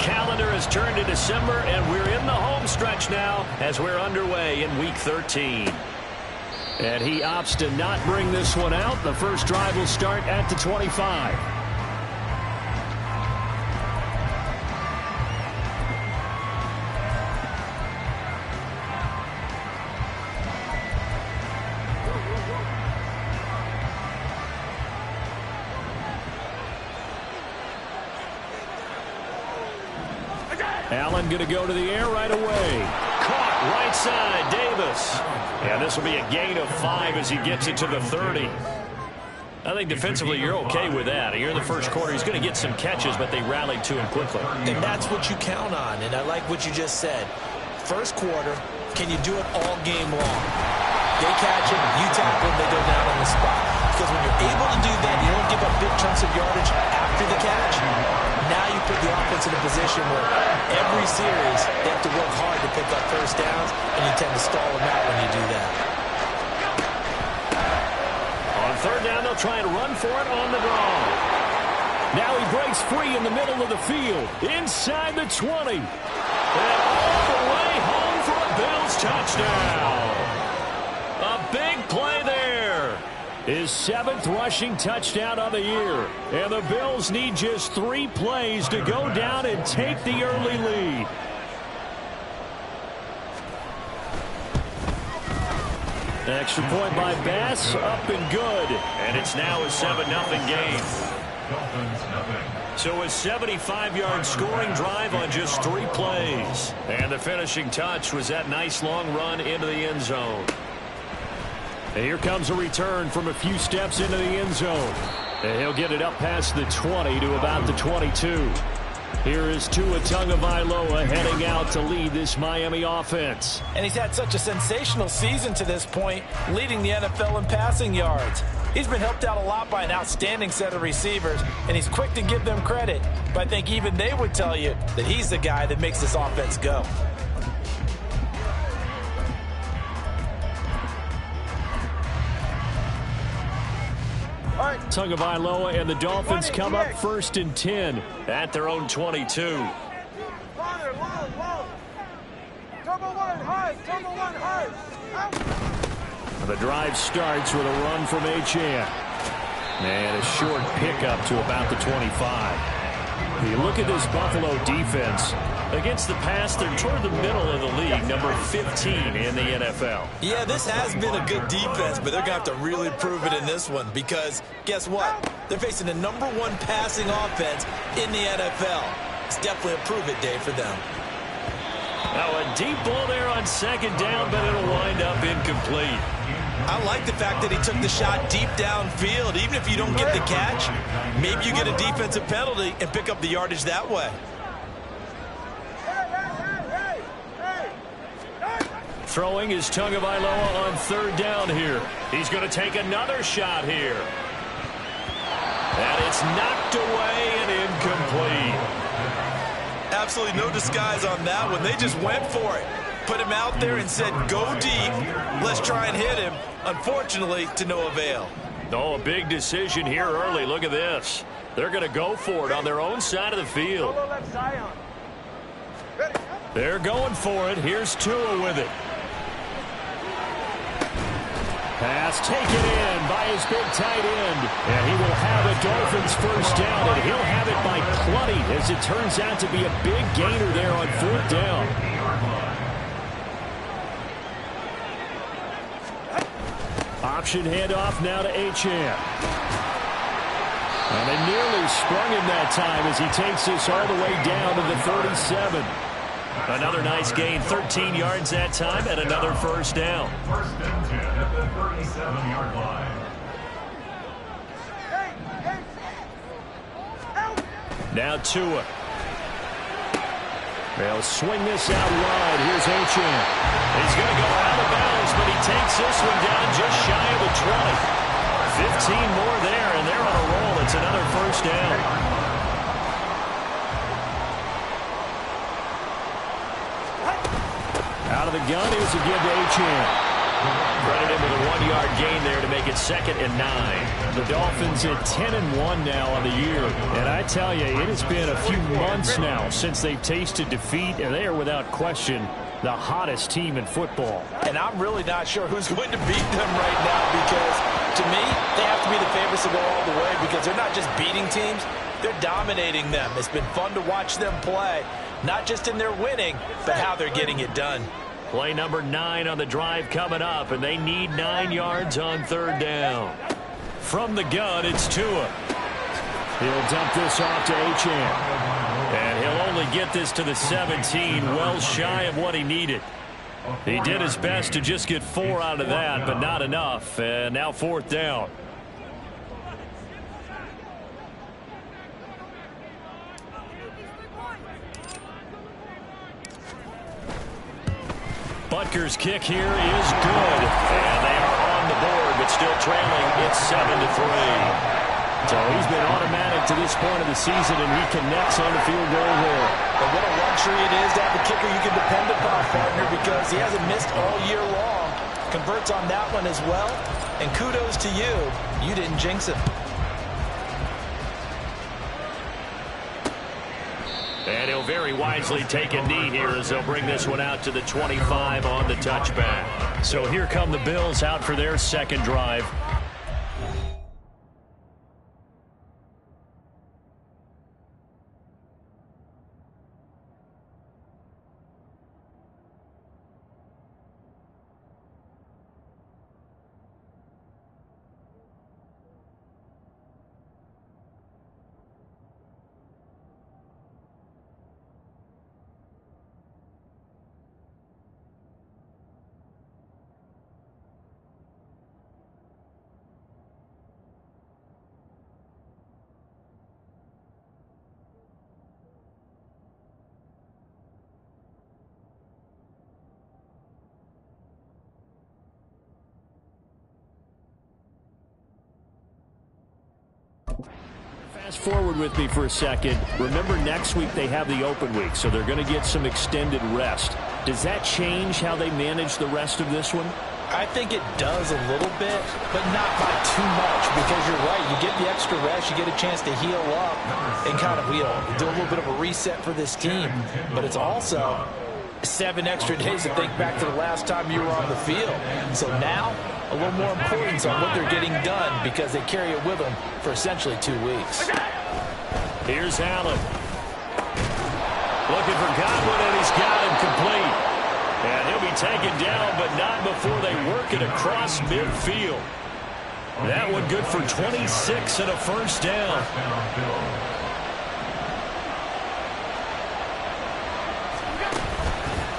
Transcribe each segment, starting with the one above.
calendar has turned to December, and we're in the home stretch now as we're underway in Week 13. And he opts to not bring this one out. The first drive will start at the 25. Allen going to go to the air right away. Caught right side, Davis. And this will be a gain of 5 as he gets it to the 30. I think defensively you're okay with that. Here in the first quarter, he's going to get some catches, but they rallied to him quickly. And that's what you count on, and I like what you just said. First quarter, can you do it all game long? They catch it, you tackle them, they go down on the spot. Because when you're able to do that, you don't give up big chunks of yardage after the catch. Now you put the offense in a position where every series they have to work hard to pick up first downs, and you tend to stall them out when you do that. On third down, they'll try and run for it on the draw. Now he breaks free in the middle of the field, inside the 20. And all the way home for a Bills touchdown. A big play there. His 7th rushing touchdown of the year. And the Bills need just 3 plays to go down and take the early lead. Extra point by Bass, up and good. And it's now a 7-0 game. So a 75-yard scoring drive on just 3 plays. And the finishing touch was that nice long run into the end zone. And here comes a return from a few steps into the end zone. And he'll get it up past the 20 to about the 22. Here is Tua Tagovailoa heading out to lead this Miami offense. And he's had such a sensational season to this point, leading the NFL in passing yards. He's been helped out a lot by an outstanding set of receivers, and he's quick to give them credit. But I think even they would tell you that he's the guy that makes this offense go. Tagovailoa and the Dolphins come up 1st and 10 at their own 22. The drive starts with a run from Achane. And a short pickup to about the 25. You look at this Buffalo defense. Against the pass, they're toward the middle of the league, number 15 in the NFL. Yeah, this has been a good defense, but they're going to have to really prove it in this one because, guess what? They're facing the number 1 passing offense in the NFL. It's definitely a prove-it day for them. Now a deep ball there on 2nd down, but it'll wind up incomplete. I like the fact that he took the shot deep downfield. Even if you don't get the catch, maybe you get a defensive penalty and pick up the yardage that way. Throwing is Tagovailoa on 3rd down here. He's going to take another shot here. And it's knocked away and incomplete. Absolutely no disguise on that one. They just went for it. Put him out there and said, go deep. Let's try and hit him. Unfortunately, to no avail. Oh, a big decision here early. Look at this. They're going to go for it on their own side of the field. They're going for it. Here's Tua with it. Pass taken in by his big tight end. And he will have a Dolphins first down, and he'll have it by plenty as it turns out to be a big gainer there on 4th down. Option handoff now to Achane. And they nearly sprung him that time as he takes this all the way down to the 37. Another nice gain, 13 yards that time, and another first down. 1st and 10 at the 37-yard line. Now Tua. They'll swing this out wide. Here's Achane. He's going to go out of bounds, but he takes this one down just shy of the 20. 15 more there, and they're on a roll. It's another first down. Out of the gun, here's a give to Achane. Credit him with a 1-yard gain there to make it 2nd and 9. The Dolphins at 10-1 now on the year. And I tell you, it has been a few months now since they've tasted defeat, and they are without question the hottest team in football. And I'm really not sure who's going to beat them right now, because to me, they have to be the favorites to go all the way, because they're not just beating teams, they're dominating them. It's been fun to watch them play, not just in their winning, but how they're getting it done. Play number 9 on the drive coming up, and they need 9 yards on 3rd down. From the gun, it's Tua. He'll dump this off to Achane. And he'll only get this to the 17, well shy of what he needed. He did his best to just get 4 out of that, but not enough. And now 4th down. Butker's kick here is good. And they are on the board, but still trailing. It's 7-3. So he's been automatic to this point of the season, and he connects on the field goal there. But what a luxury it is to have a kicker you can depend upon, partner, because he hasn't missed all year long. Converts on that one as well. And kudos to you. You didn't jinx him. And he'll very wisely take a knee here as they'll bring this one out to the 25 on the touchback. So here come the Bills out for their 2nd drive. Fast forward with me for a second. Remember, next week they have the open week, so they're going to get some extended rest. Does that change how they manage the rest of this one? I think it does a little bit, but not by too much, because you're right. You get the extra rest, you get a chance to heal up and kind of do a little bit of a reset for this team. But it's also 7 extra days to think back to the last time you were on the field. So now, a little more importance on what they're getting done, because they carry it with them for essentially 2 weeks. Here's Allen. Looking for Godwin, and he's got him complete. And he'll be taken down, but not before they work it across midfield. That one good for 26 and a 1st down.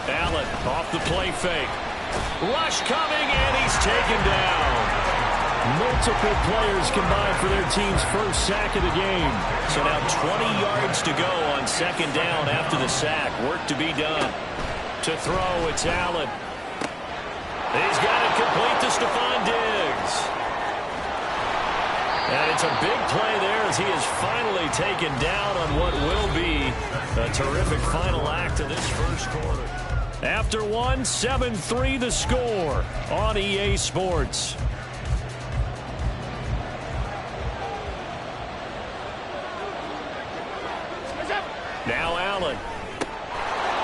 Allen off the play fake. Rush coming, and he's taken down. Multiple players combined for their team's first sack of the game. So now 20 yards to go on 2nd down after the sack. Work to be done. To throw, it's Allen. He's got it complete to Stephon Diggs. And it's a big play there as he is finally taken down on what will be a terrific final act of this first quarter. After one, 7-3 the score on EA Sports. Now Allen.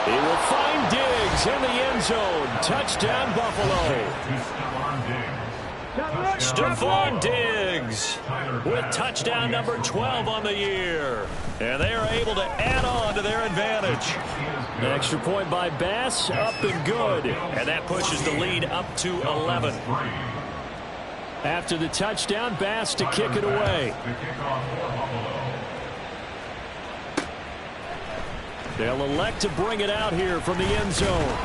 He will find Diggs in the end zone. Touchdown, Buffalo. Stephon Diggs with touchdown number 12 on the year. And they are able to add on to their advantage. An extra point by Bass, up and good. And that pushes the lead up to 11. After the touchdown, Bass to kick it away. They'll elect to bring it out here from the end zone.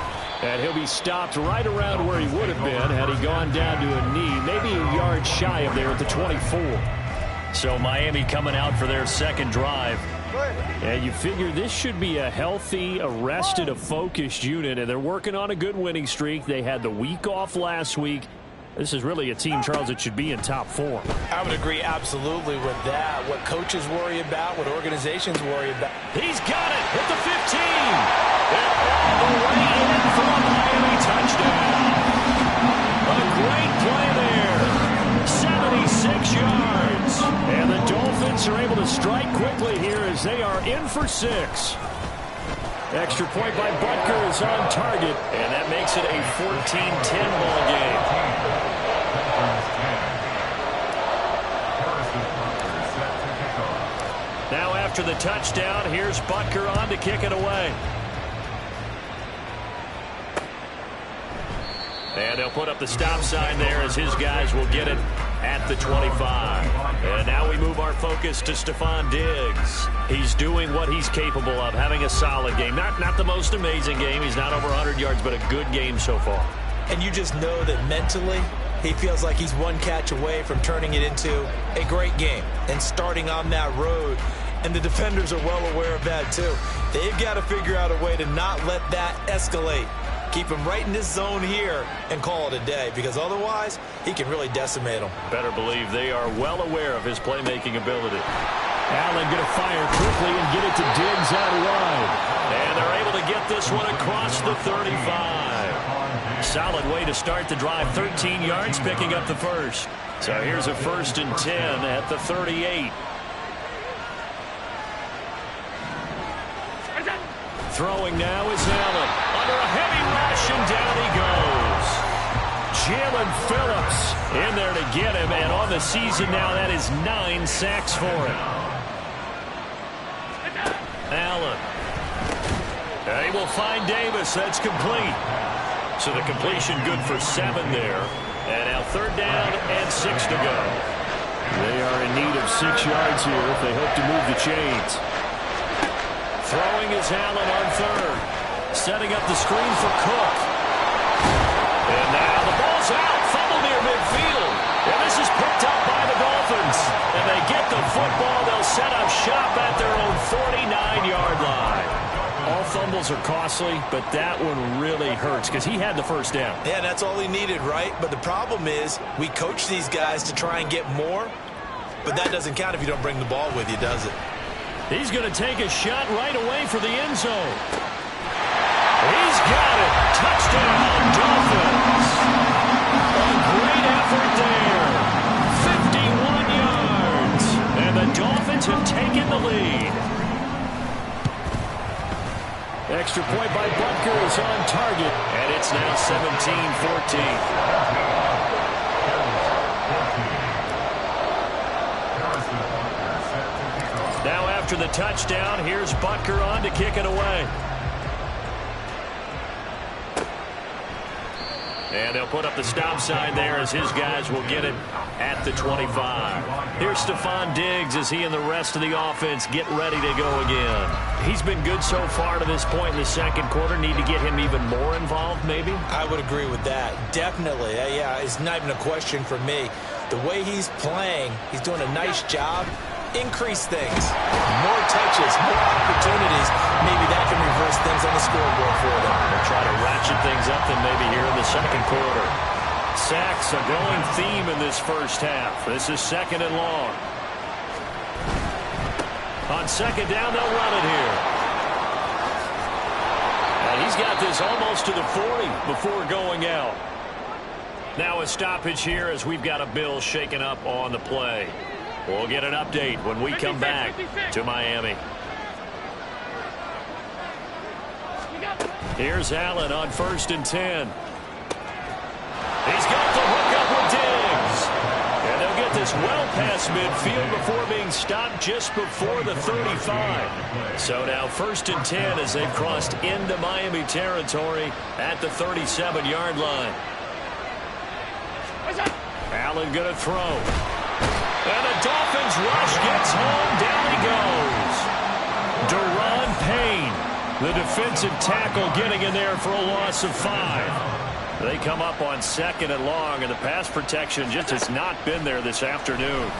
And he'll be stopped right around where he would have been had he gone down to a knee, maybe a yard shy of there at the 24. So Miami coming out for their 2nd drive. And you figure this should be a healthy, a rested, a focused unit. And they're working on a good winning streak. They had the week off last week. This is really a team, Charles, that should be in top form. I would agree absolutely with that. What coaches worry about, what organizations worry about. He's got it at the 15. And all the way in for a Miami touchdown. A A great play there. 76 yards. And the Dolphins are able to strike quickly here as they are in for 6. Extra point by Butker is on target. And that makes it a 14-10 ball game. Now after the touchdown, here's Butker on to kick it away. And they'll put up the stop sign there as his guys will get it at the 25. And now we move our focus to Stephon Diggs. He's doing what he's capable of, having a solid game. Not the most amazing game. He's not over 100 yards, but a good game so far. And you just know that mentally, he feels like he's one catch away from turning it into a great game and starting on that road. And the defenders are well aware of that, too. They've got to figure out a way to not let that escalate. Keep him right in this zone here and call it a day, because otherwise he can really decimate them. Better believe they are well aware of his playmaking ability. Allen going to fire quickly and get it to Diggs out wide. And they're able to get this one across the 35. Solid way to start the drive. 13 yards, picking up the first. So here's a 1st and 10 at the 38. Throwing now is Allen. Under a heavy rush, and down he goes. Jalen Phillips in there to get him, and on the season now, that is 9 sacks for him. Allen. They will find Davis. That's complete. So the completion good for 7 there. And now 3rd down and 6 to go. They are in need of 6 yards here if they hope to move the chains. Throwing is Allen on 3rd. Setting up the screen for Cook. And now the ball's out. Fumble near midfield. And this is picked up by the Dolphins. And they get the football. They'll set up shop at their own 49-yard line. All fumbles are costly, but that one really hurts because he had the 1st down. Yeah, that's all he needed, right? But the problem is we coach these guys to try and get more, but that doesn't count if you don't bring the ball with you, does it? He's going to take a shot right away for the end zone. He's got it. Touchdown, Dolphins. A great effort there. 51 yards. And the Dolphins have taken the lead. Extra point by Butker is on target. And it's now 17-14. Now after the touchdown, here's Butker on to kick it away. And they'll put up the stop sign there as his guys will get it at the 25. Here's Stephon Diggs as he and the rest of the offense get ready to go again. He's been good so far to this point in the 2nd quarter. Need to get him even more involved, maybe? I would agree with that. Definitely. Yeah, it's not even a question for me. The way he's playing, he's doing a nice job. Increase things. More touches, more opportunities. Maybe that can reverse things on the scoreboard for them. They'll try to ratchet things up then maybe here in the 2nd quarter. Sacks, a growing theme in this 1st half. This is 2nd and long. On 2nd down, they'll run it here. And he's got this almost to the 40 before going out. Now a stoppage here as we've got a Bill shaken up on the play. We'll get an update when we come back to Miami. Here's Allen on 1st and 10. He's got the hook up with Diggs. And they'll get this well past midfield before being stopped just before the 35. So now 1st and 10 as they've crossed into Miami territory at the 37-yard line. Allen going to throw. And the Dolphins rush gets home. Down he goes. Deron Payne, the defensive tackle, getting in there for a loss of 5. They come up on 2nd and long, and the pass protection just has not been there this afternoon.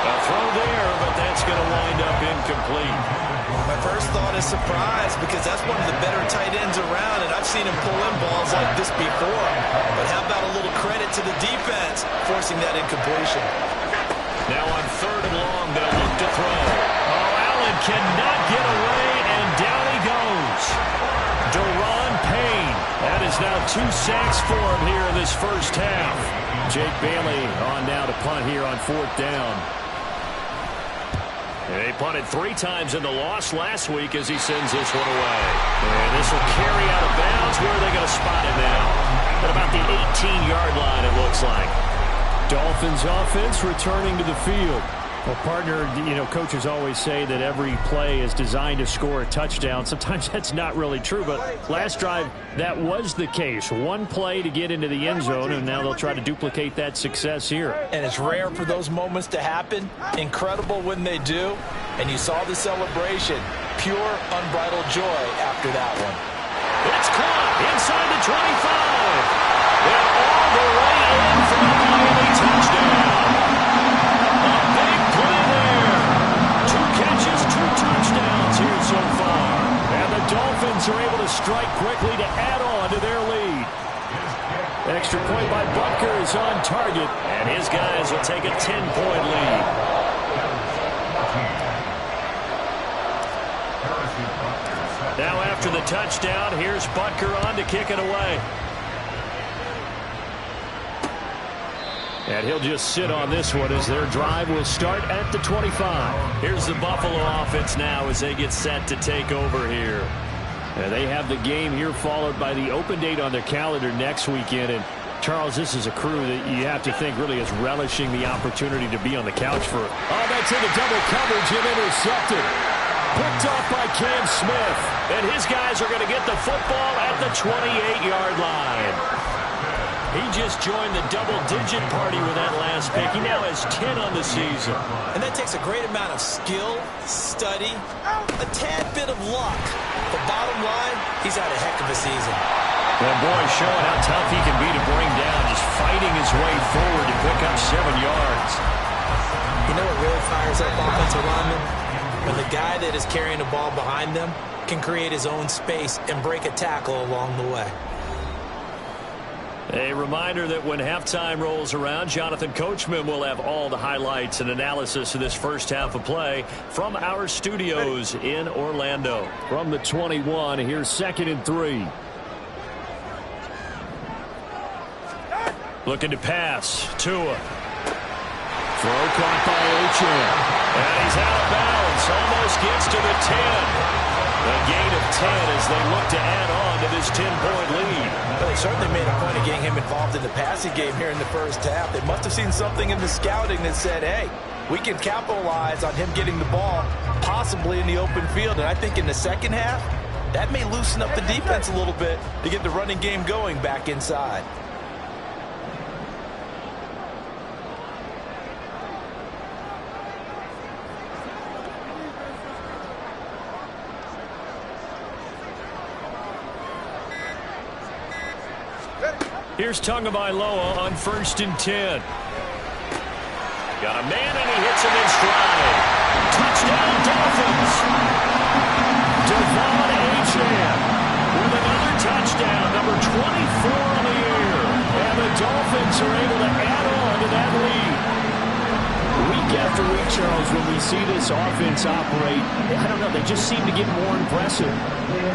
A throw there, but that's going to wind up incomplete. My first thought is surprise, because that's one of the better tight ends around, and I've seen him pull in balls like this before. But how about a little credit to the defense forcing that incompletion? Now on 3rd and long, they'll look to throw. Oh, Allen cannot get away, and down he goes. Deron Payne. That is now 2 sacks for him here in this first half. Jake Bailey on now to punt here on 4th down. And they punted 3 times in the loss last week as he sends this one away. And this will carry out of bounds. Where are they going to spot him now? At about the 18-yard line, it looks like. Dolphins offense returning to the field. Well, partner, coaches always say that every play is designed to score a touchdown. Sometimes that's not really true, but last drive, that was the case. 1 play to get into the end zone, and now they'll try to duplicate that success here. And it's rare for those moments to happen. Incredible when they do. And you saw the celebration. Pure, unbridled joy after that one. It's caught inside the 25. And all the way in for a Miami touchdown. Here so far. And the Dolphins are able to strike quickly to add on to their lead. Extra point by Butker is on target, and his guys will take a 10-point lead. Now after the touchdown, here's Butker on to kick it away. And he'll just sit on this one as their drive will start at the 25. Here's the Buffalo offense now as they get set to take over here. And they have the game here followed by the open date on their calendar next weekend. And Charles, this is a crew that you have to think really is relishing the opportunity to be on the couch for. Oh, that's in the double coverage and intercepted. Picked off by Cam Smith. And his guys are going to get the football at the 28-yard line. He just joined the double-digit party with that last pick. He now has 10 on the season. And that takes a great amount of skill, study, a tad bit of luck. But bottom line, he's had a heck of a season. That boy showing how tough he can be to bring down, just fighting his way forward to pick up 7 yards. You know what really fires up offensive linemen? When the guy that is carrying the ball behind them can create his own space and break a tackle along the way. A reminder that when halftime rolls around, Jonathan Coachman will have all the highlights and analysis of this first half of play from our studios in Orlando. From the 21, here's 2nd and 3. Looking to pass. Tua. Throw caught by Achane. And he's out of bounds. Almost gets to the 10. A gain of 10 as they look to add on to this 10-point lead. Well, they certainly made a point of getting him involved in the passing game here in the first half. They must have seen something in the scouting that said, hey, we can capitalize on him getting the ball, possibly in the open field. And I think in the second half, that may loosen up the defense a little bit to get the running game going back inside. Here's Tagovailoa on 1st and 10. Got a man, and he hits him in stride. Touchdown, Dolphins. Devon Achane with another touchdown, number 24 on the year. And the Dolphins are able to add on to that lead. Week after week, Charles, when we see this offense operate, I don't know, they just seem to get more impressive.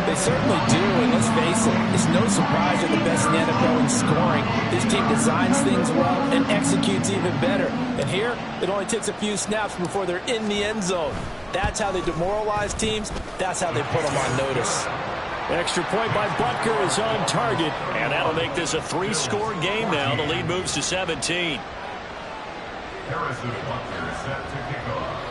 They certainly do, and let's face it, it's no surprise they're the best in the NFL in scoring. This team designs things well and executes even better. And here, it only takes a few snaps before they're in the end zone. That's how they demoralize teams. That's how they put them on notice. Extra point by Butker is on target, and that'll make this a 3-score game now. The lead moves to 17. Harrison Butker set to kick off.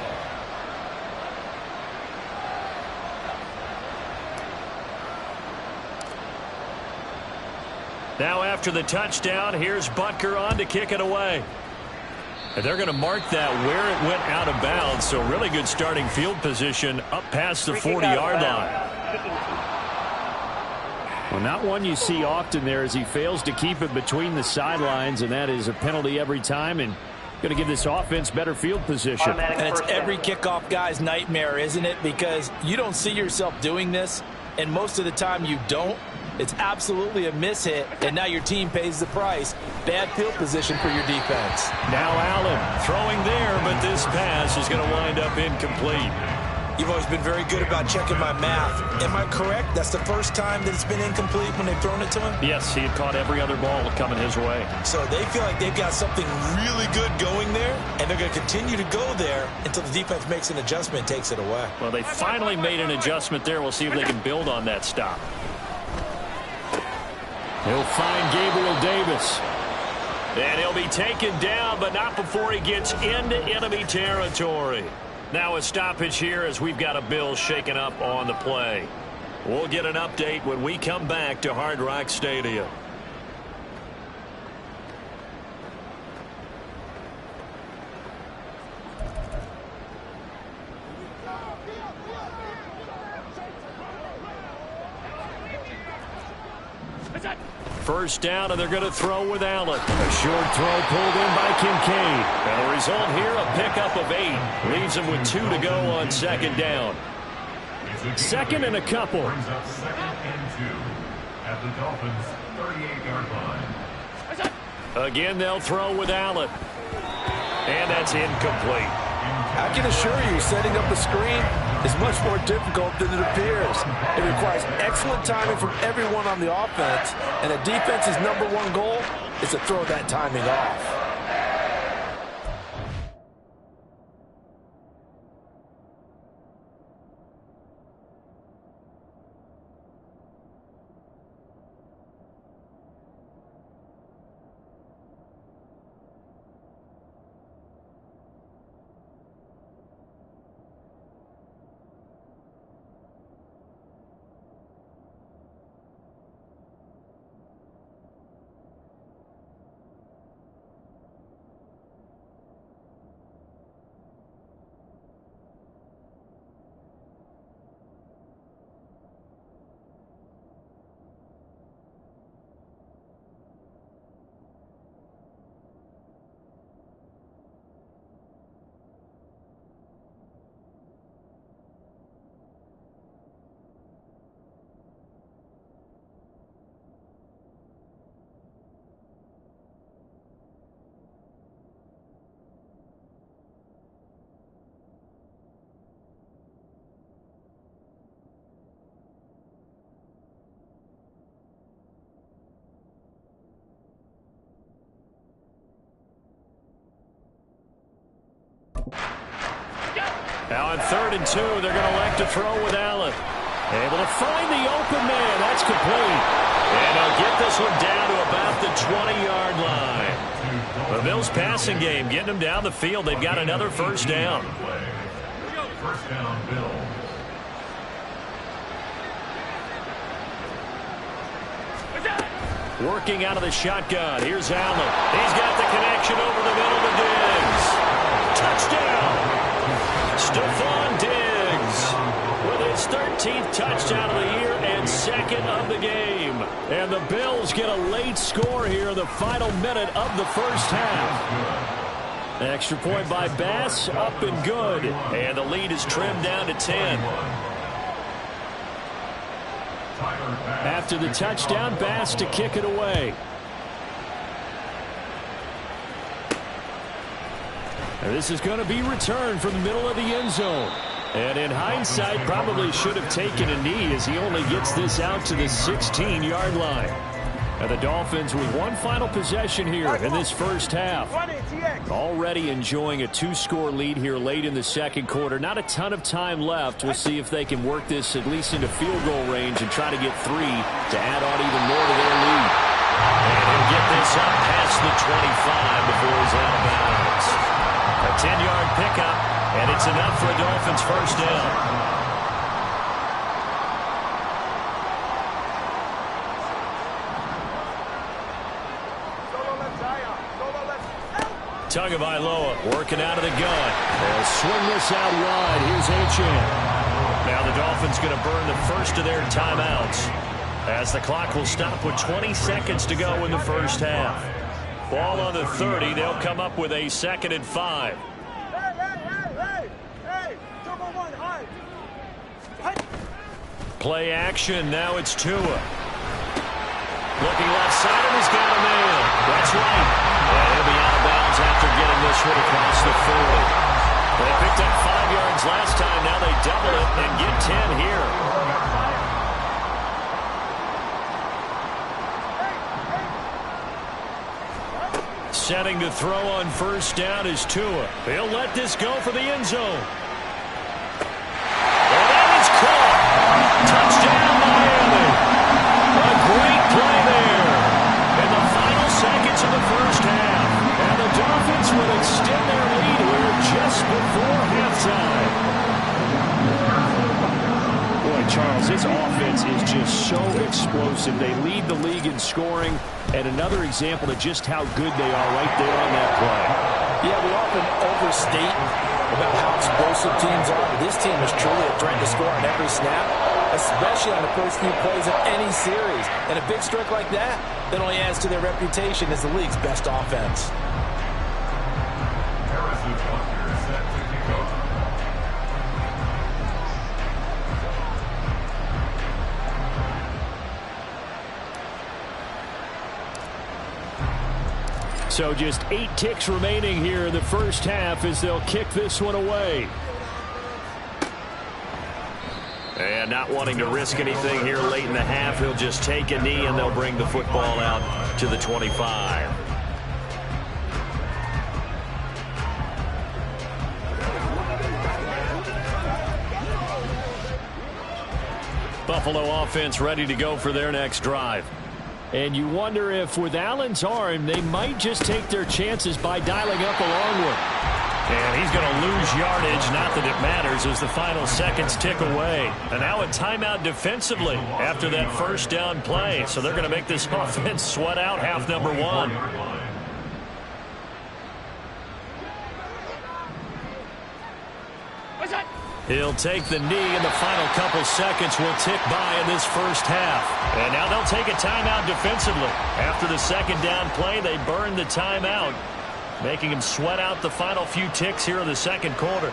Now after the touchdown, here's Butker on to kick it away. And they're going to mark that where it went out of bounds, so really good starting field position up past the 40-yard line. Well, not one you see often there as he fails to keep it between the sidelines, and that is a penalty every time, and going to give this offense better field position. And it's every kickoff guy's nightmare, isn't it? Because you don't see yourself doing this, and most of the time you don't. It's absolutely a mishit, and now your team pays the price. Bad field position for your defense. Now Allen throwing there, but this pass is going to wind up incomplete. You've always been very good about checking my math. Am I correct? That's the first time that it's been incomplete when they've thrown it to him? Yes, he had caught every other ball coming his way. So they feel like they've got something really good going there, and they're going to continue to go there until the defense makes an adjustment and takes it away. Well, they finally made an adjustment there. We'll see if they can build on that stop. He'll find Gabriel Davis. And he'll be taken down, but not before he gets into enemy territory. Now a stoppage here as we've got a Bill shaken up on the play. We'll get an update when we come back to Hard Rock Stadium. First down, and they're going to throw with Allen. A short throw pulled in by Kincaid. And the result here, a pickup of 8. Leaves him with 2 to go on second down. Second and a couple. Brings up 2nd and 2 at the Dolphins' 38-yard line. Again, they'll throw with Allen. And that's incomplete. I can assure you, setting up a screen is much more difficult than it appears. It requires excellent timing from everyone on the offense, and the defense's #1 goal is to throw that timing off. Now on 3rd and 2, they're going to elect to throw with Allen. Able to find the open man. That's complete. And they'll get this one down to about the 20-yard line. The Bills passing game getting them down the field. They've got another first down. First down, Bill. Working out of the shotgun. Here's Allen. He's got the connection over the middle to Diggs. Touchdown! Stephon Diggs with his 13th touchdown of the year and 2nd of the game. And the Bills get a late score here in the final minute of the first half. An extra point by Bass, up and good. And the lead is trimmed down to 10. After the touchdown, Bass to kick it away. And this is going to be returned from the middle of the end zone. And in hindsight, probably should have taken a knee as he only gets this out to the 16-yard line. And the Dolphins with one final possession here in this first half. Already enjoying a 2-score lead here late in the second quarter. Not a ton of time left. We'll see if they can work this at least into field goal range and try to get 3 to add on even more to their lead. And he'll get this up past the 25 before he's out of bounds. A 10-yard pickup, and it's enough for a Dolphins first down. Tagovailoa working out of the gun. They'll swing this out wide. Here's Achane. Now the Dolphins going to burn the first of their timeouts as the clock will stop with 20 seconds to go in the first half. Ball on the 30. They'll come up with a 2nd and 5. Play action. Now it's Tua. Looking left side, and he's got a man. That's right. And he'll be out of bounds after getting this one across the 40. They picked up 5 yards last time. Now they double it and get 10 here. Setting to throw on first down is Tua. He'll let this go for the end zone. And that is caught. Touchdown, Miami. A great play there. In the final seconds of the first half. And the Dolphins will extend their lead here just before halftime. Boy, Charles, this offense is just so explosive. They lead the league in scoring. And another example of just how good they are right there on that play. Yeah, we often overstate about how explosive teams are, but this team is truly a threat to score on every snap, especially on the first few plays of any series. And a big streak like that only adds to their reputation as the league's best offense. So just 8 ticks remaining here in the first half as they'll kick this one away. And not wanting to risk anything here late in the half, he'll just take a knee and they'll bring the football out to the 25. Buffalo offense ready to go for their next drive. And you wonder if with Allen's arm, they might just take their chances by dialing up a long one. And he's going to lose yardage, not that it matters, as the final seconds tick away. And now a timeout defensively after that first down play. So they're going to make this offense sweat out half number one. He'll take the knee, and the final couple seconds will tick by in this first half. And now they'll take a timeout defensively. After the second down play, they burn the timeout, making him sweat out the final few ticks here in the second quarter.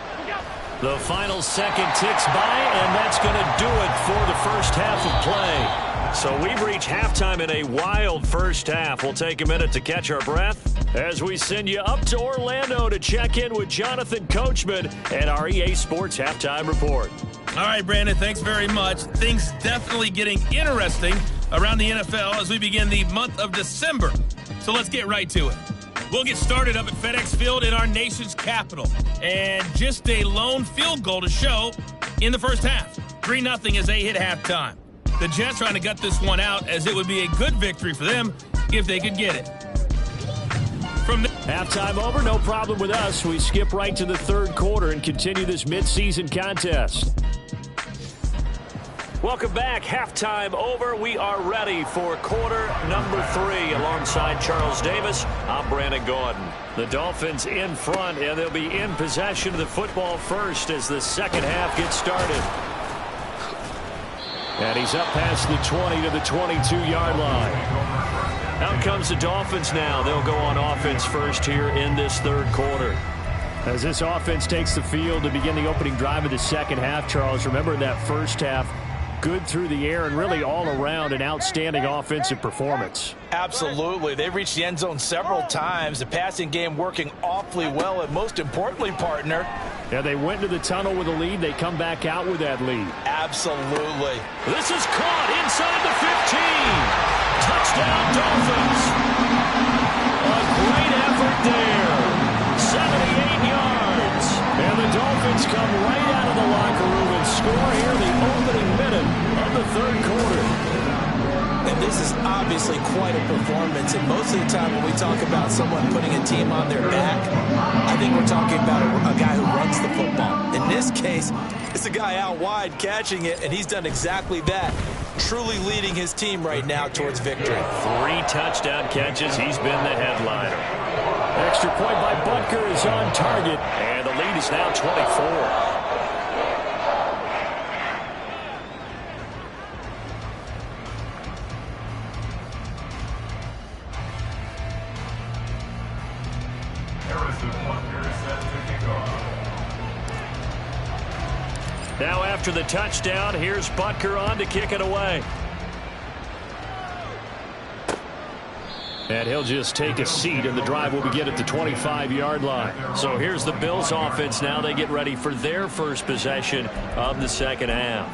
The final second ticks by, and that's going to do it for the first half of play. So we've reached halftime in a wild first half. We'll take a minute to catch our breath as we send you up to Orlando to check in with Jonathan Coachman and our EA Sports Halftime Report. All right, Brandon, thanks very much. Things definitely getting interesting around the NFL as we begin the month of December. So let's get right to it. We'll get started up at FedEx Field in our nation's capital. And just a lone field goal to show in the first half. 3-0 as they hit halftime. The Jets trying to gut this one out, as it would be a good victory for them if they could get it. Halftime over, no problem with us. We skip right to the third quarter and continue this midseason contest. Welcome back. Halftime over. We are ready for quarter number 3 alongside Charles Davis. I'm Brandon Gordon. The Dolphins in front, and they'll be in possession of the football first as the second half gets started. And he's up past the 20 to the 22-yard line. Out comes the Dolphins now. They'll go on offense first here in this third quarter. As this offense takes the field to begin the opening drive of the second half, Charles, remember that first half, good through the air and really all around an outstanding offensive performance. Absolutely. They reached the end zone several times. The passing game working awfully well, and most importantly, partner, yeah, they went to the tunnel with a lead. They come back out with that lead. Absolutely. This is caught inside the 15. Touchdown, Dolphins. A great effort there. 78 yards. And the Dolphins come right out of the locker room and score here the opening minute of the third quarter. And this is obviously quite a performance. And most of the time when we talk about someone putting a team on their back, I think we're talking about a guy who runs the football. In this case, it's a guy out wide catching it, and he's done exactly that. Truly leading his team right now towards victory. 3 touchdown catches. He's been the headliner. Extra point by Butker is on target, and the lead is now 24. Now after the touchdown, here's Butker on to kick it away. And he'll just take a seat, and the drive will begin at the 25-yard line. So here's the Bills offense now. They get ready for their first possession of the second half.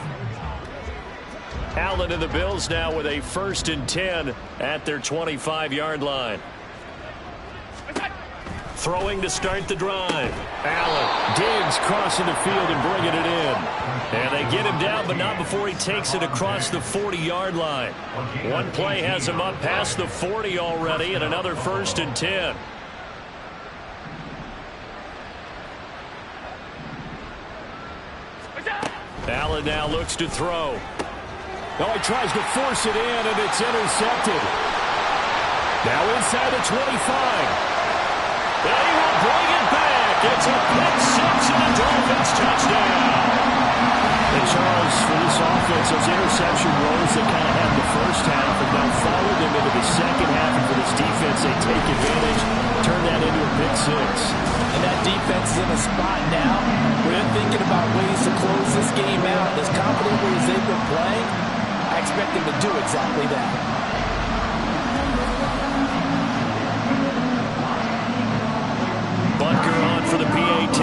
Allen and the Bills now with a 1st and 10 at their 25-yard line. Throwing to start the drive. Allen digs, crossing the field and bringing it in. And they get him down, but not before he takes it across the 40-yard line. One play has him up past the 40 already, and another 1st and 10. Allen now looks to throw. Oh, he tries to force it in, and it's intercepted. Now inside the 25. And he will bring it back. It's a pick six and a Dolphins touchdown. And Charles, for this offense, those interception rolls that kind of had the first half and now follow them into the second half. And for this defense, they take advantage, turn that into a pick six. And that defense is in a spot now where they're thinking about ways to close this game out. As confidently as they've been playing, I expect them to do exactly that. Butker on for the PAT.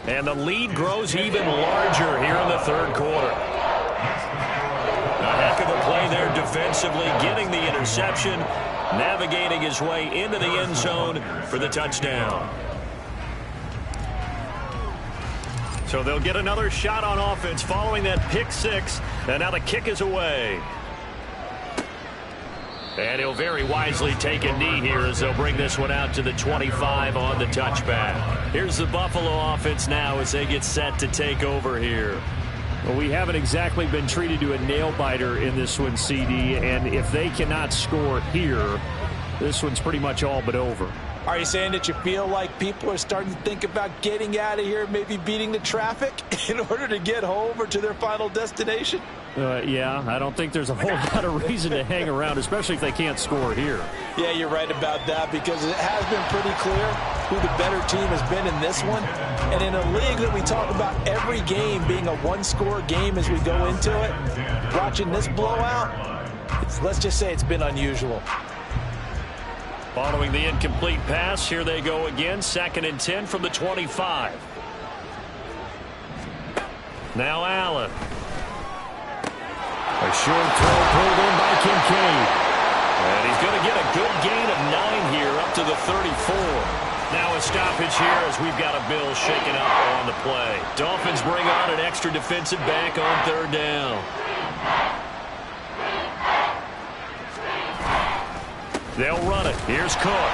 And the lead grows even larger here in the third quarter. A heck of a play there defensively, getting the interception, navigating his way into the end zone for the touchdown. So they'll get another shot on offense following that pick six, and now the kick is away. And he'll very wisely take a knee here as they'll bring this one out to the 25 on the touchback. Here's the Buffalo offense now as they get set to take over here. Well, we haven't exactly been treated to a nail-biter in this one, CD, and if they cannot score here, this one's pretty much all but over. Are you saying that you feel like people are starting to think about getting out of here, maybe beating the traffic in order to get home or to their final destination? Yeah, I don't think there's a whole lot of reason to hang around, especially if they can't score here. Yeah, you're right about that because it has been pretty clear who the better team has been in this one. And in a league that we talk about every game being a one-score game as we go into it, watching this blowout, let's just say it's been unusual. Following the incomplete pass, here they go again, 2nd and 10 from the 25. Now Allen. A short throw pulled in by Kincaid. And he's going to get a good gain of 9 here up to the 34. Now a stoppage here as we've got a Bill shaken up on the play. Dolphins bring on an extra defensive back on 3rd down. They'll run it. Here's Cook.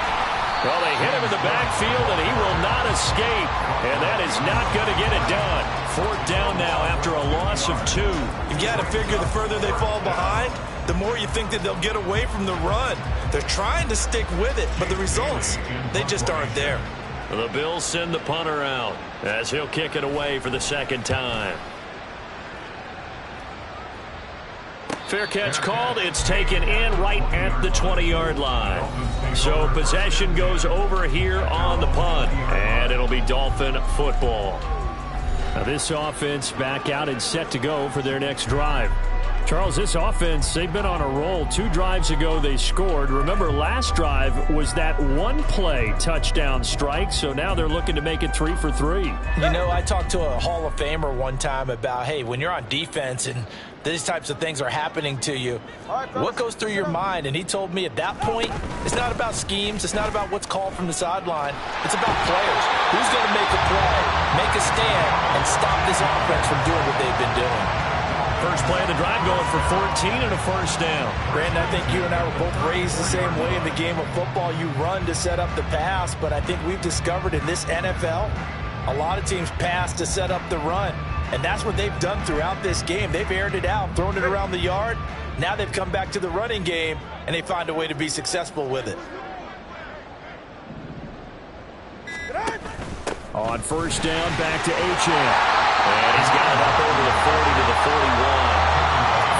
Well, they hit him in the backfield, and he will not escape. And that is not going to get it done. 4th down now after a loss of 2. You've got to figure the further they fall behind, the more you think that they'll get away from the run. They're trying to stick with it, but the results, they just aren't there. The Bills send the punter out as he'll kick it away for the 2nd time. Fair catch called. It's taken in right at the 20-yard line. So possession goes over here on the punt, and it'll be Dolphin football. Now this offense back out and set to go for their next drive. Charles, this offense, they've been on a roll. 2 drives ago they scored. Remember, last drive was that one-play touchdown strike, so now they're looking to make it 3 for 3. You know, I talked to a Hall of Famer one time about, hey, when you're on defense and these types of things are happening to you, what goes through your mind? And he told me at that point, it's not about schemes. It's not about what's called from the sideline. It's about players. Who's going to make a play, make a stand, and stop this offense from doing what they've been doing? First play of the drive going for 14 and a 1st down. Brandon, I think you and I were both raised the same way in the game of football. You run to set up the pass, but I think we've discovered in this NFL, a lot of teams pass to set up the run. And that's what they've done throughout this game. They've aired it out, thrown it around the yard. Now they've come back to the running game, and they find a way to be successful with it. On 1st down, back to Achane. And he's got it up over the 40 to the 41.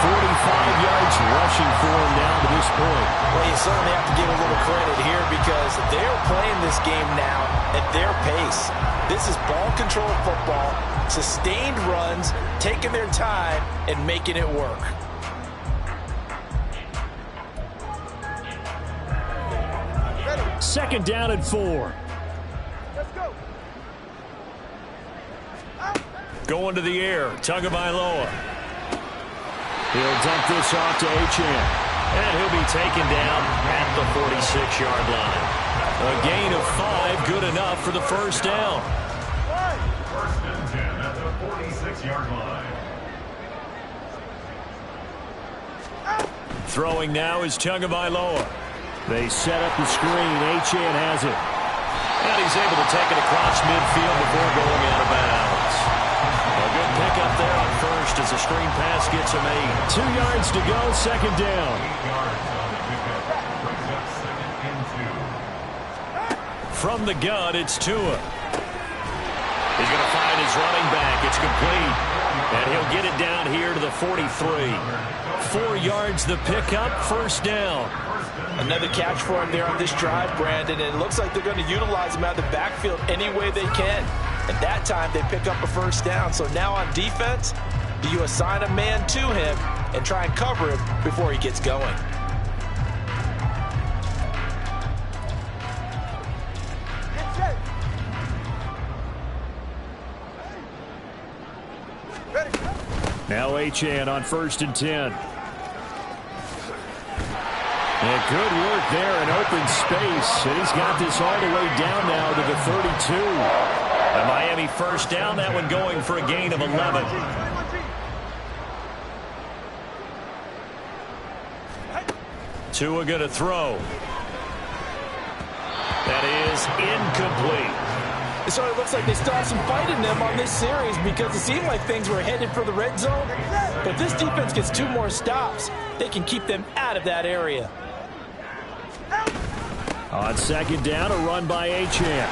45 yards rushing for him now to this point. Well, you certainly have to give a little credit here because they're playing this game now at their pace. This is ball control football. Sustained runs, taking their time, and making it work. Second down and 4. Let's go. Going to the air. Tagovailoa. He'll dump this off to Achane. And he'll be taken down at the 46-yard line. A gain of 5, good enough for the first down. First and 10 at the 46-yard line. Throwing now is Tagovailoa. They set up the screen. Achane has it. And he's able to take it across midfield before going out of bounds. A good pickup there on first as the screen pass gets him 8. 2 yards to go, second down. 8 yards on the pickup. Brings up second and 2. From the gun, it's Tua. He's going to find his running back. It's complete. And he'll get it down here to the 43. 4 yards the pickup, first down. Another catch for him there on this drive, Brandon, and it looks like they're going to utilize him out of the backfield any way they can. And that time they pick up a first down. So now on defense, do you assign a man to him and try and cover him before he gets going? Now Achane on first and 10. And good work there in open space. And he's got this all the way down now to the 32. A Miami first down, that one going for a gain of 11. Tua going to throw. That is incomplete. So it looks like they still have some fight in them on this series because it seemed like things were headed for the red zone. But if this defense gets 2 more stops, they can keep them out of that area. On second down, a run by Achane.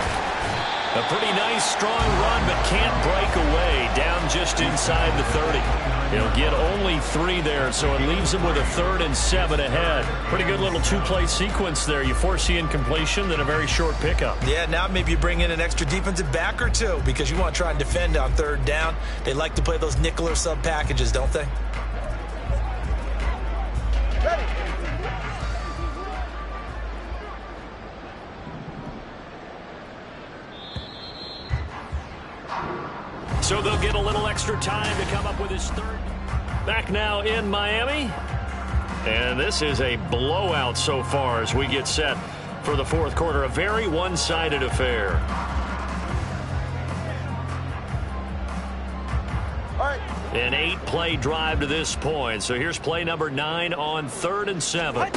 A pretty nice, strong run, but can't break away. Down just inside the 30. He'll get only 3 there, so it leaves him with a 3rd and 7 ahead. Pretty good little 2-play sequence there. You force the incompletion, then a very short pickup. Yeah, now maybe you bring in an extra defensive back or 2 because you want to try and defend on 3rd down. They like to play those nickel or sub packages, don't they? Ready. So they'll get a little extra time to come up with his 3rd. Back now in Miami. And this is a blowout so far as we get set for the 4th quarter. A very one-sided affair. All right. An 8-play drive to this point. So here's play number 9 on 3rd and 7.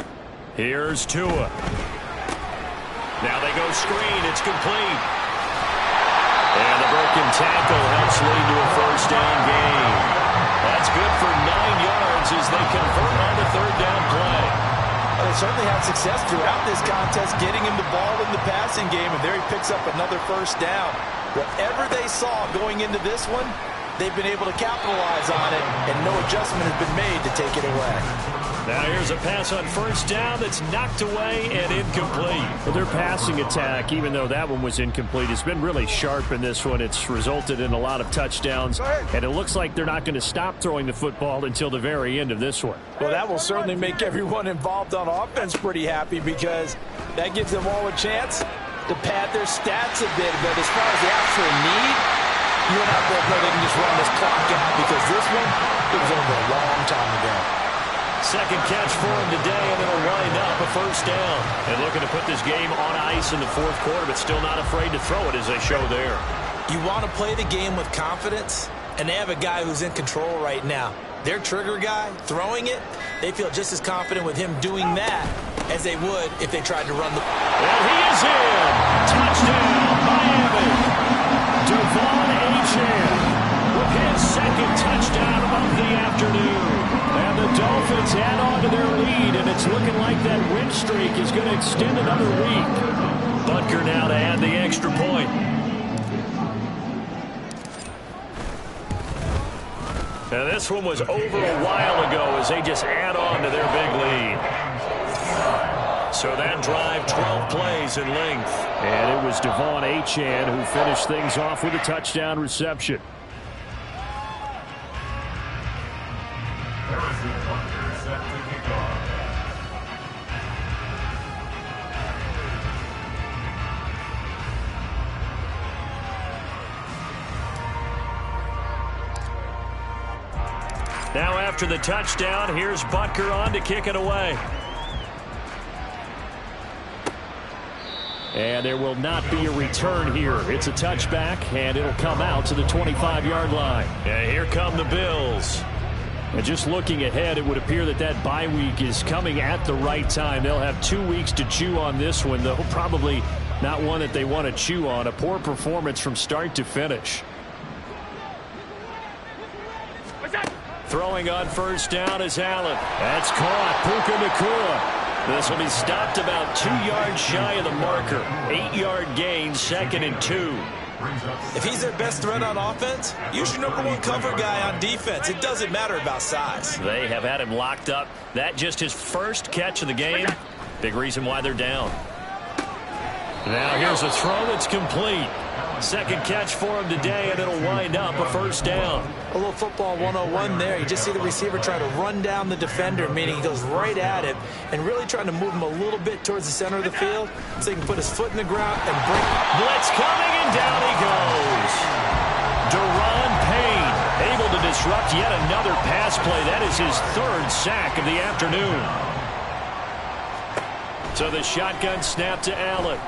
Here's Tua. Now they go screen. It's complete. And the broken tackle helps lead to a first down gain. That's good for 9 yards as they convert on the 3rd down play. Well, they certainly had success throughout this contest getting him the ball in the passing game, and there he picks up another first down. Whatever they saw going into this one, they've been able to capitalize on it, and no adjustment has been made to take it away. Now here's a pass on first down that's knocked away and incomplete. Well, their passing attack, even though that one was incomplete, has been really sharp in this one. It's resulted in a lot of touchdowns, and it looks like they're not going to stop throwing the football until the very end of this one. Well, that will certainly make everyone involved on offense pretty happy because that gives them all a chance to pad their stats a bit. But as far as the actual need, you're not going to they can just run this clock out because this one, it was over a long time ago. Second catch for him today, and it'll wind up a first down. And looking to put this game on ice in the 4th quarter, but still not afraid to throw it as they show there. You want to play the game with confidence, and they have a guy who's in control right now. Their trigger guy, throwing it, they feel just as confident with him doing that as they would if they tried to run the... And he is in! Touchdown, Miami! Devon Achane with his 2nd touchdown of the afternoon. And the Dolphins add on to their lead, and it's looking like that win streak is going to extend another week. Butker now to add the extra point. And this one was over a while ago as they just add on to their big lead. So that drive, 12 plays in length. And it was Devon Achane who finished things off with a touchdown reception. after the touchdown, here's Butker on to kick it away. And there will not be a return here. It's a touchback, and it'll come out to the 25-yard line. And here come the Bills. And just looking ahead, it would appear that that bye week is coming at the right time. They'll have 2 weeks to chew on this one, though probably not one that they want to chew on. A poor performance from start to finish. Throwing on first down is Allen. That's caught. Puka Nacua. This will be stopped about 2 yards shy of the marker. 8-yard gain, 2nd and 2. If he's their best threat on offense, use your #1 cover guy on defense. It doesn't matter about size. They have had him locked up. That just his first catch of the game. Big reason why they're down. Now here's a throw that's complete. Second catch for him today, and it'll wind up a first down. A little football 101 there. You just see the receiver try to run down the defender, meaning he goes right at him and really trying to move him a little bit towards the center of the field so he can put his foot in the ground and bring. Blitz coming, and down he goes. Deron Payne able to disrupt yet another pass play. That is his 3rd sack of the afternoon. So the shotgun snap to Allen.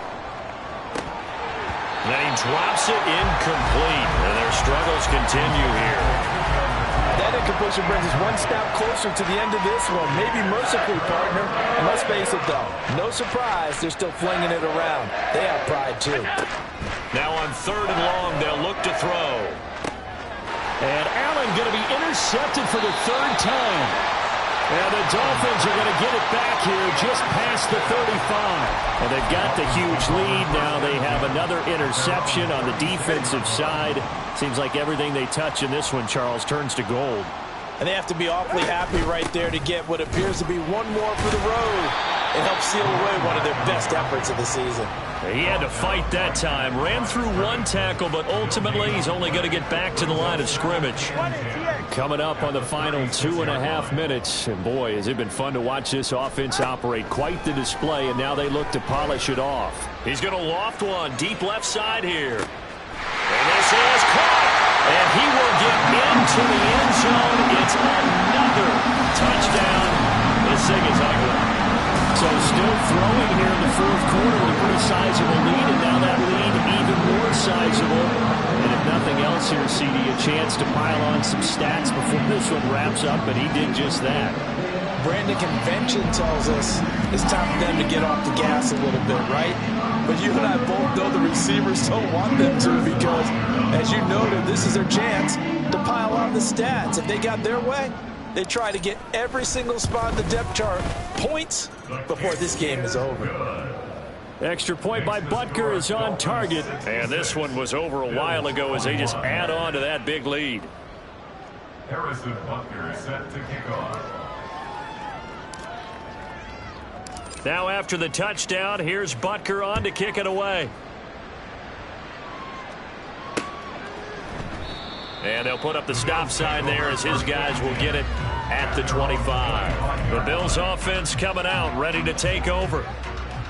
Then he drops it incomplete, and their struggles continue here. That incompletion brings us one step closer to the end of this one. Maybe mercifully, partner. And let's face it, though, no surprise, they're still flinging it around. They have pride, too. Now on 3rd and long, they'll look to throw. And Allen going to be intercepted for the 3rd time. And the Dolphins are going to get it back here just past the 35. And they've got the huge lead. Now they have another interception on the defensive side. Seems like everything they touch in this one, Charles, turns to gold. And they have to be awfully happy right there to get what appears to be one more for the road. It helps seal away one of their best efforts of the season. He had to fight that time. Ran through 1 tackle, but ultimately he's only going to get back to the line of scrimmage. Coming up on the final 2.5 minutes. And boy, has it been fun to watch this offense operate. Quite the display, and now they look to polish it off. He's going to loft one deep left side here. And this is caught. And he will get into the end zone. It's another touchdown. This thing is ugly. So still throwing here in the 4th quarter with a pretty sizable lead, and now that lead even more sizable. And if nothing else here, CD, a chance to pile on some stats before this one wraps up, and he did just that. Brandon, convention tells us it's time for them to get off the gas a little bit, right? But you and I both know the receivers don't want them to, because, as you noted, this is their chance to pile on the stats. If they got their way, they try to get every single spot in the depth chart points before this game is over. Extra point by Butker is on target. And this one was over a while ago as they just add on to that big lead. Harrison Butker set to kick off. Now after the touchdown, here's Butker on to kick it away. And they'll put up the stop sign there as his guys will get it at the 25. The Bills offense coming out, ready to take over.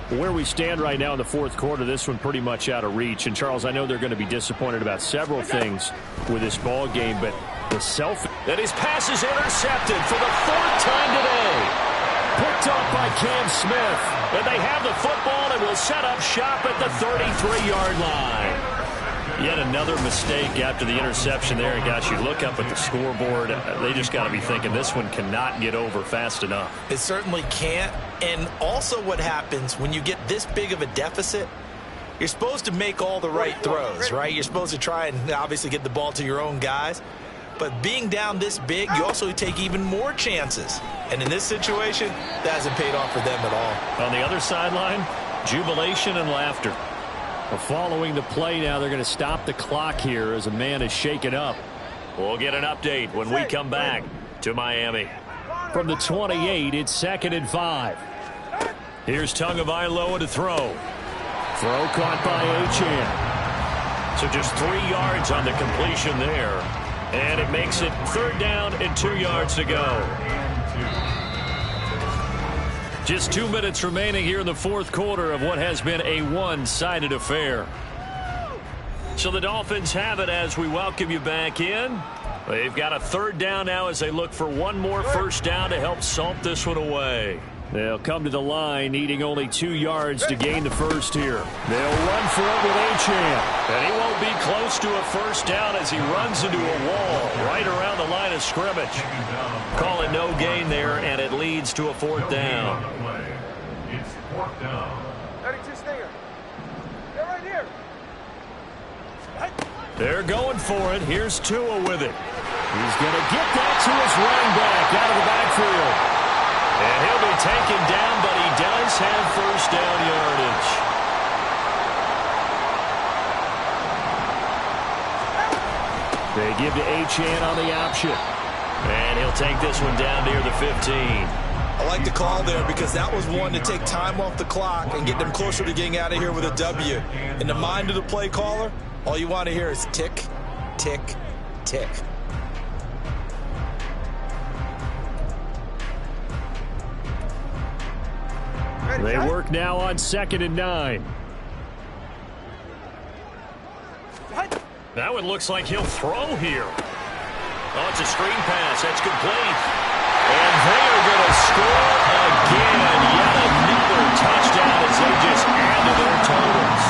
Where we stand right now in the 4th quarter, this one pretty much out of reach. And, Charles, I know they're going to be disappointed about several things with this ball game, but the that his pass is intercepted for the 4th time today. Picked off by Cam Smith. And they have the football and will set up shop at the 33-yard line. Yet another mistake after the interception there. And, gosh, you look up at the scoreboard, they just got to be thinking this one cannot get over fast enough. It certainly can't. And also what happens when you get this big of a deficit, you're supposed to make all the right throws, right? You're supposed to try and obviously get the ball to your own guys. But being down this big, you also take even more chances. And in this situation, that hasn't paid off for them at all. On the other sideline, jubilation and laughter. Following the play now, they're going to stop the clock here as a man is shaken up. We'll get an update when we come back to Miami. From the 28, it's 2nd and 5. Here's Tagovailoa to throw. Throw caught by Achane. So just 3 yards on the completion there. And it makes it 3rd down and 2 yards to go. Just 2 minutes remaining here in the 4th quarter of what has been a one-sided affair. So the Dolphins have it as we welcome you back in. They've got a third down now as they look for one more first down to help salt this one away. They'll come to the line needing only 2 yards to gain the first here. They'll run for it with Achane. And he won't be close to a first down as he runs into a wall right around the line of scrimmage. Call it no gain there, and it leads to a fourth down. It's fourth down. 32 Stinger. They're right here. They're going for it. Here's Tua with it. He's going to get that to his running back out of the backfield. And he'll be taken down, but he does have first down yardage. They give to Achane on the option. And he'll take this one down near the 15. I like the call there because that was one to take time off the clock and get them closer to getting out of here with a W. In the mind of the play caller, all you want to hear is tick, tick, tick. They work now on 2nd and 9. That one looks like he'll throw here. Oh, it's a screen pass. That's complete. And they are going to score again. Yet another touchdown as they just add to their totals.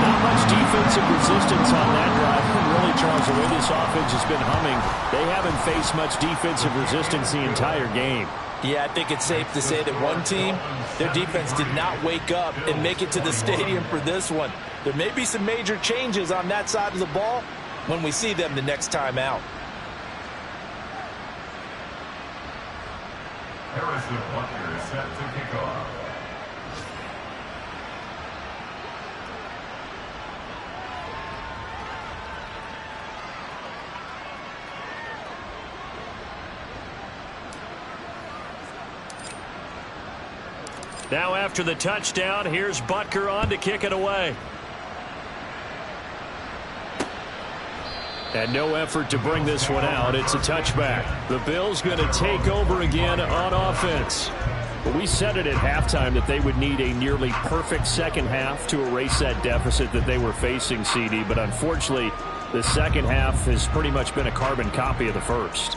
Not much defensive resistance on that drive. Really, Charles, the way this offense has been humming, they haven't faced much defensive resistance the entire game. Yeah, I think it's safe to say that one team, their defense did not wake up and make it to the stadium for this one. There may be some major changes on that side of the ball when we see them the next time out. Harrison Butker is set to kick off. Now after the touchdown, here's Butker on to kick it away. And no effort to bring this one out. It's a touchback. The Bills going to take over again on offense. But we said it at halftime that they would need a nearly perfect second half to erase that deficit that they were facing, CD. But unfortunately, the second half has pretty much been a carbon copy of the first.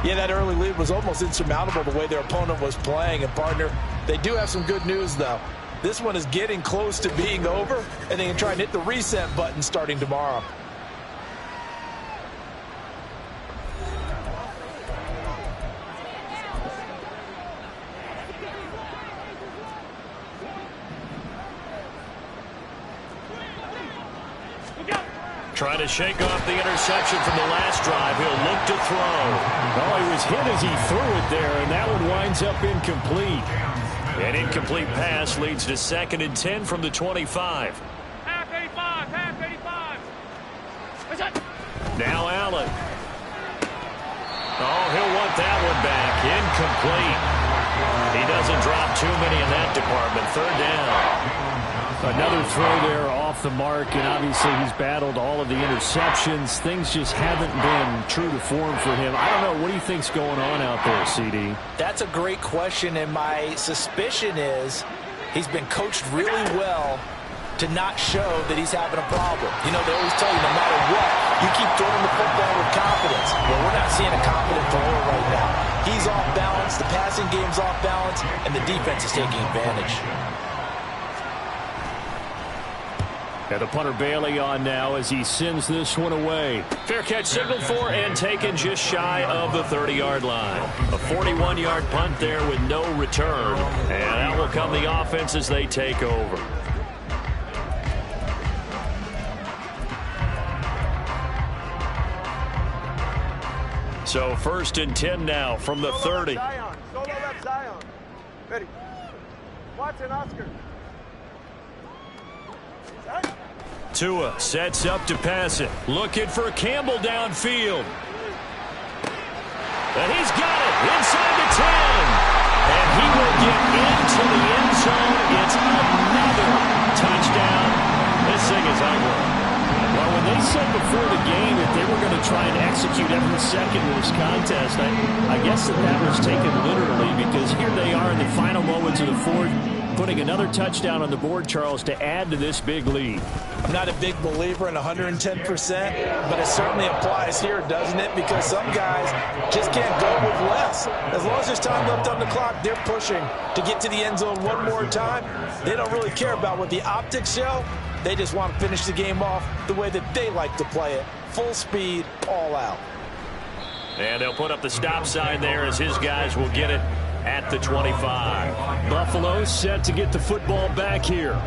Yeah, that early lead was almost insurmountable the way their opponent was playing. And, partner, they do have some good news, though. This one is getting close to being over, and they can try and hit the reset button starting tomorrow. Trying to shake off the interception from the last drive. He'll look to throw. Oh, he was hit as he threw it there, and that one winds up incomplete. An incomplete pass leads to 2nd and 10 from the 25. Half 85, half 85. Now Allen. Oh, he'll want that one back. Incomplete. He doesn't drop too many in that department. 3rd down. Another throw there off the mark, and obviously he's battled all of the interceptions. Things just haven't been true to form for him. I don't know. What do you think's going on out there, CD? That's a great question, and my suspicion is he's been coached really well to not show that he's having a problem. You know, they always tell you no matter what, you keep throwing the football with confidence. Well, we're not seeing a confident thrower right now. He's off balance, the passing game's off balance, and the defense is taking advantage. And the punter Bailey on now as he sends this one away. Fair catch signaled for and taken just shy of the 30-yard line. A 41-yard punt there with no return. And out will come the offense as they take over. So 1st and 10 now from the 30. Zion. Solo left Zion. Ready. Watson, Oscar. Tua sets up to pass it. Looking for Campbell downfield. And he's got it inside the 10. And he will get into the end zone. It's another touchdown. This thing is ugly. Well, when they said before the game that they were going to try and execute every second of this contest, I guess that was taken literally, because here they are in the final moments of the 4th. putting another touchdown on the board, Charles, to add to this big lead. I'm not a big believer in 110%, but it certainly applies here, doesn't it? Because some guys just can't go with less. As long as there's time left on the clock, they're pushing to get to the end zone one more time. They don't really care about what the optics show. They just want to finish the game off the way that they like to play it. Full speed, all out. And they'll put up the stop sign there as his guys will get it at the 25. Buffalo set to get the football back here.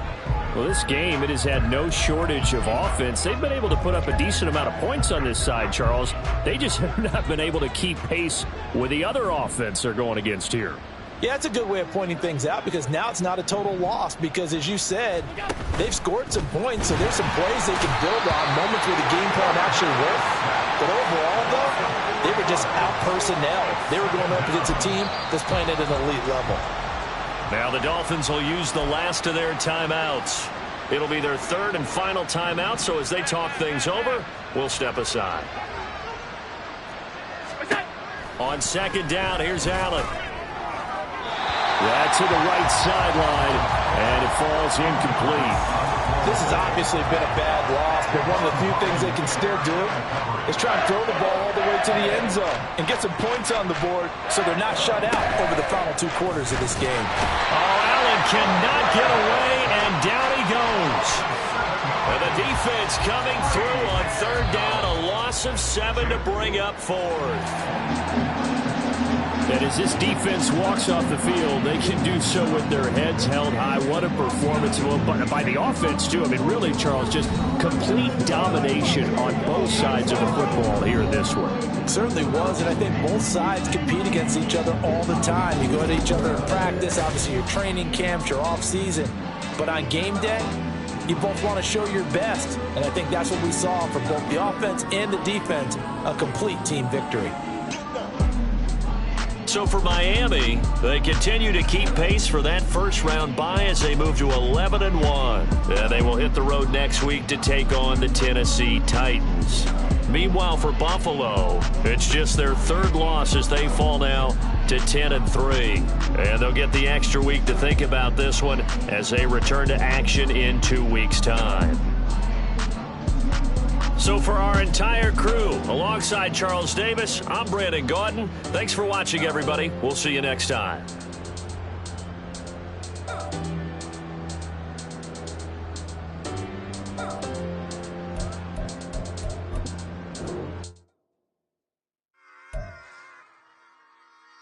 Well, this game, it has had no shortage of offense. They've been able to put up a decent amount of points on this side, Charles. They just have not been able to keep pace with the other offense they're going against here. Yeah, that's a good way of pointing things out because now it's not a total loss because, as you said, they've scored some points, so there's some plays they can build on, moments where the game plan actually worked. But overall, though, they were just out-personnel. They were going up against a team that's playing at an elite level. Now the Dolphins will use the last of their timeouts. It'll be their third and final timeout, so as they talk things over, we'll step aside. On second down, here's Allen. That's to the right sideline, and it falls incomplete. This has obviously been a bad loss, but one of the few things they can still do is try and throw the ball all the way to the end zone and get some points on the board so they're not shut out over the final 2 quarters of this game. Oh, Allen cannot get away, and down he goes. And the defense coming through on third down, a loss of 7 to bring up fourth. And as this defense walks off the field, they can do so with their heads held high. What a performance by the offense, too. I mean, really, Charles, just complete domination on both sides of the football here in this one. It certainly was, and I think both sides compete against each other all the time. You go at each other in practice, obviously your training camps, your off-season. But on game day, you both want to show your best. And I think that's what we saw from both the offense and the defense, a complete team victory. So for Miami, they continue to keep pace for that first-round bye as they move to 11-1. And they will hit the road next week to take on the Tennessee Titans. Meanwhile, for Buffalo, it's just their third loss as they fall now to 10-3. And they'll get the extra week to think about this one as they return to action in 2 weeks' time. So for our entire crew, alongside Charles Davis, I'm Brandon Gaudin. Thanks for watching, everybody. We'll see you next time.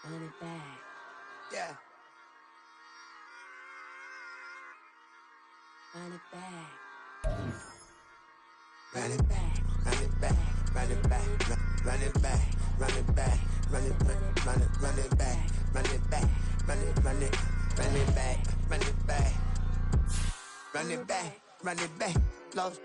Run it back. Yeah. Run it back. Run it back. Run it back. Run it back. Run it back. Run it back. Run it back. Run it back. Run it back. Run it back. Run it back. Run it back. Run it back. Run it back. Lost.